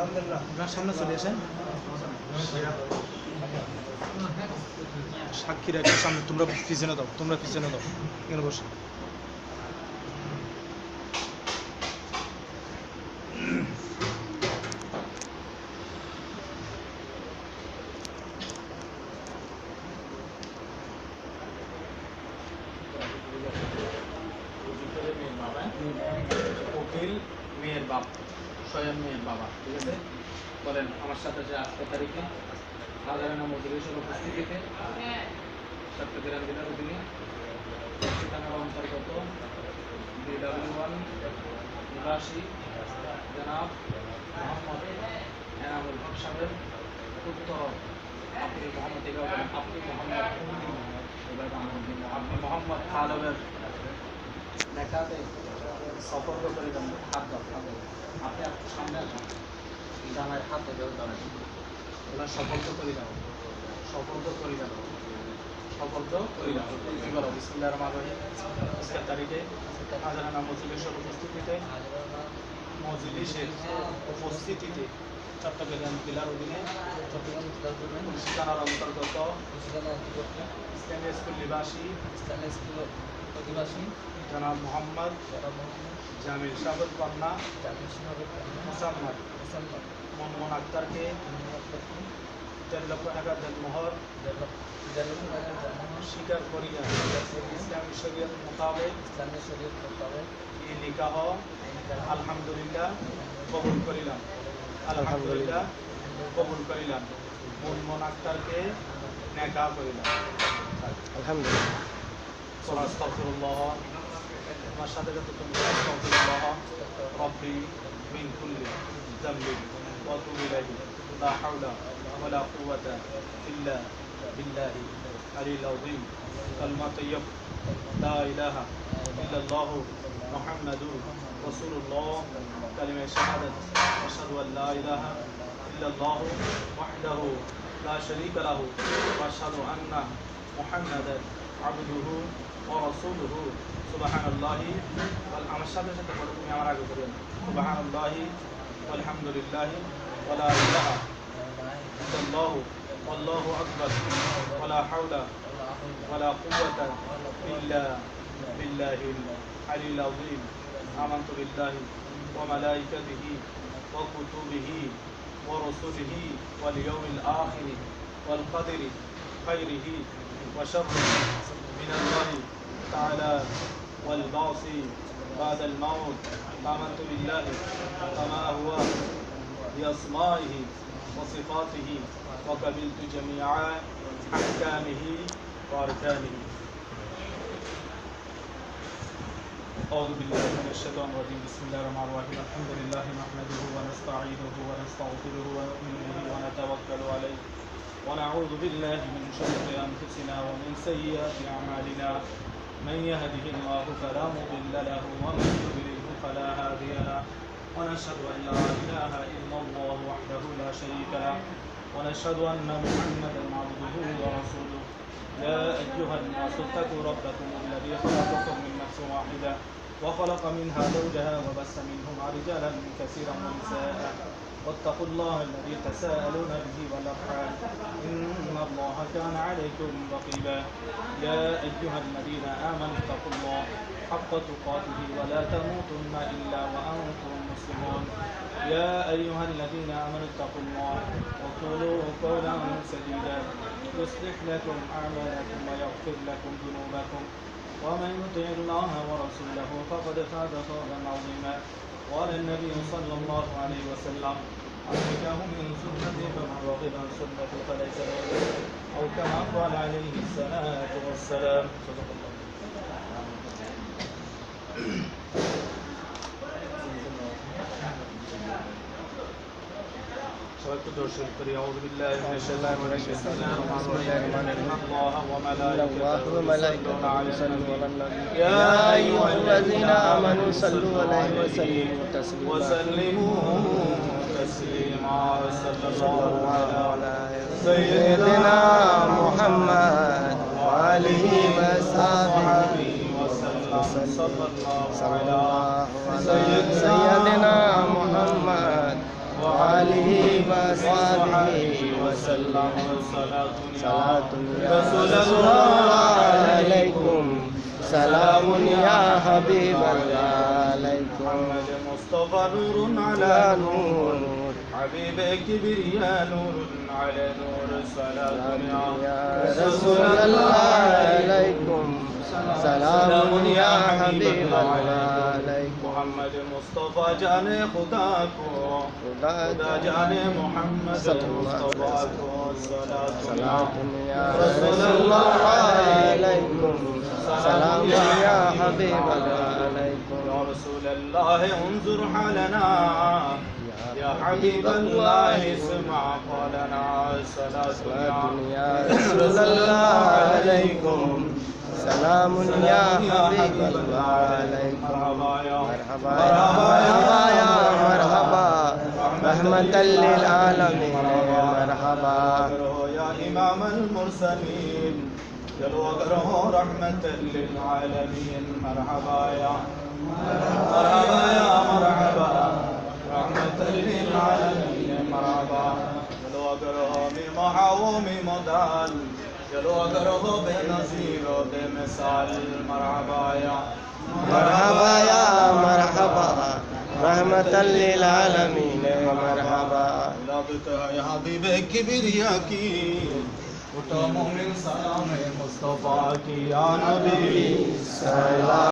আপনার সামনে চলে আসেন। সাক্ষীরা একটু সামনে, তোমরা পিছনে দাও, এখানে বসো। উকিল মেয়ের বাপ, স্বয়ং মেয়ের বাবা, ঠিক আছে? বলেন আমার সাথে যে 8 তারিখে হাজারানা মজলিসের উপস্থিতিতে চট্টগ্রাম জেলার অধীনে থানার অন্তর্গত BW1 নিবাসী জনাব মোহাম্মদ এনামুল হক সাহেবের পুত্র আপনি মোহাম্মদ খালেবের নেকাতে সফল করে দেন। হাত আপনি একটু সামনে আসুন, জানায় হাতে বের করেন, এবার সফল করে দাও, বিসমিল্লাহির রহমানির রহিম। 8 তারিখে হাজারানা মজলিসের উপস্থিতিতে চট্টগ্রাম জেলার অধীনে পুলিশ থানার অন্তর্গত ইসলামী স্কুল নিবাসী জনাব মোহাম্মদ জামিল সাহেবের কন্যা মুসাম্মদ মনমোহন আক্তারকে 1.5 লক্ষ টাকা দেনমোহর স্বীকার করিয়া ইসলামী শরীয়ত মোতাবেক এই নিকাহ আলহামদুলিল্লাহ কবুল করিলাম। মনমোহন আক্তারকে নেকাহ করিলাম। আলহামদুলিল্লাহ। আস্তাগফিরুল্লাহ, আমার সাথে যত তোমরা আস্তাগফিরুল্লাহ রব্বি মিন কুল্লি যামবিন ওয়া আতুবু ইলাইহি লা হাওলা ওয়া লা কুওয়াতা ইল্লা বিল্লাহি আলিল আযীম। কালমা তাইয়্যিব লা ইলাহা ইল্লাল্লাহ মুহাম্মাদুর রাসূলুল্লাহ। কালিমা শাহাদাত আশহাদু আল লা ইলাহা ইল্লাল্লাহ ওয়াহদাহু লা শারীকা লাহু ওয়া আশহাদু আন্না মুহাম্মাদান আবদুহু ওয়া রাসূলুহু। সুবহানাল্লাহি আমার সাথে পড়ো, তুমি আমার আগে পড়ো। সুবহানাল্লাহি ওয়ালহামদুলিল্লাহি ওয়া লা ইলাহা ইল্লাল্লাহ ওয়াল্লাহু আকবার ওয়া লা হাওলা ওয়া লা কুওয়াতা ইল্লা বিল্লাহিল আলিল আযীম। আমানতু বিল্লাহি ওয়া মালাইকাতিহি ওয়া কুতুবিহি ওয়া রাসূলিহি ওয়াল ইয়াউমিল আখির ওয়াল কদরি খায়রিহি ওয়া শাররিহি মিনাল্লাহি تعالى والبعث بعد الموت. آمنت بالله كما هو بأسمائه وصفاته وقبلت جميع أحكامه وأركانه. أعوذ بالله من الشيطان الرجيم. بسم الله الرحمن الرحيم. الحمد لله نحمده ونستعينه ونستغفره ونؤمن به ونتوكل عليه ونعوذ بالله من شرور أنفسنا ومن سيئات أعمالنا. من يهده الله فلا مضل له ومن يضلل فلا هادي له. ونشهد أن لا إله إلا الله وحده لا شريك له ونشهد أن محمدا عبده ورسوله. يا أيها الناس اتقوا ربكم الذي خلقكم من نفس واحدة وخلق منها زوجها وبث منهما رجالا كثيرا ونساء. واتقوا الله الذي تساءلون به والأرحام إن الله كان عليكم رقيبا. يا أيها الذين آمنوا اتقوا الله حق تقاته ولا تموتن إلا وأنتم مسلمون. يا أيها الذين آمنوا اتقوا الله وقولوا قولا سديدا يصلح لكم أعمالكم ويغفر لكم ذنوبكم ومن يطع الله ورسوله فقد فاز فوزا عظيما. قال النبي صلى الله عليه وسلم النكاح من سنتي فمن رغب عن سنتي فليس مني أو كما قال عليه الصلاة والسلام. صدق الله. أعوذ بالله من الشيطان الرجيم. بسم الله الرحمن الرحيم. الله وملائكته يصلون على النبي. يا أيها الذين آمنوا صلوا عليه وسلموا تسليما. صلى الله على سيدنا محمد وآله وصحبه وسلم. صلى الله على سيدنا محمد وآله آله وصحبه وسلم صلاة يا رسول الله عليكم سلام يا حبيب الله عليكم محمد مصطفى نور على نور حبيب كبرياء نور على نور صلاة يا رسول الله عليكم سلام يا حبيب الله عليكم محمد مصطفى जाने खुदा को खुदा जाने मोहम्मद मुस्तफा को सलाम या रसूल अल्लाह अलैकुम सलाम या हबीब अल्लाह अलैकुम या रसूल अल्लाह انظر حالنا يا حبيب الله اسمع قولنا صلاة या रसूल अल्लाह अलैकुम सलाम या हबीब अल्लाह अलैकुम मरहबा मरहबा या मरहबा रहमतल लिल आलमीन मरहबा या इमाम المرسلين चलो अगर हो रहमत लिलआलमीन मरहबा या मरहबा रहमत लिलआलमीन मरहबा चलो अगर हो मिमहाओ मिमदाल चलो अगर हो बेनज़ीर व बेमिसाल मरहबा या मरहबा रहमतल लिल आलमीन मरहबा लबत है हबीब किबरिया की उठो मोमिन सलाम है मुस्तफा की या नबी सलाम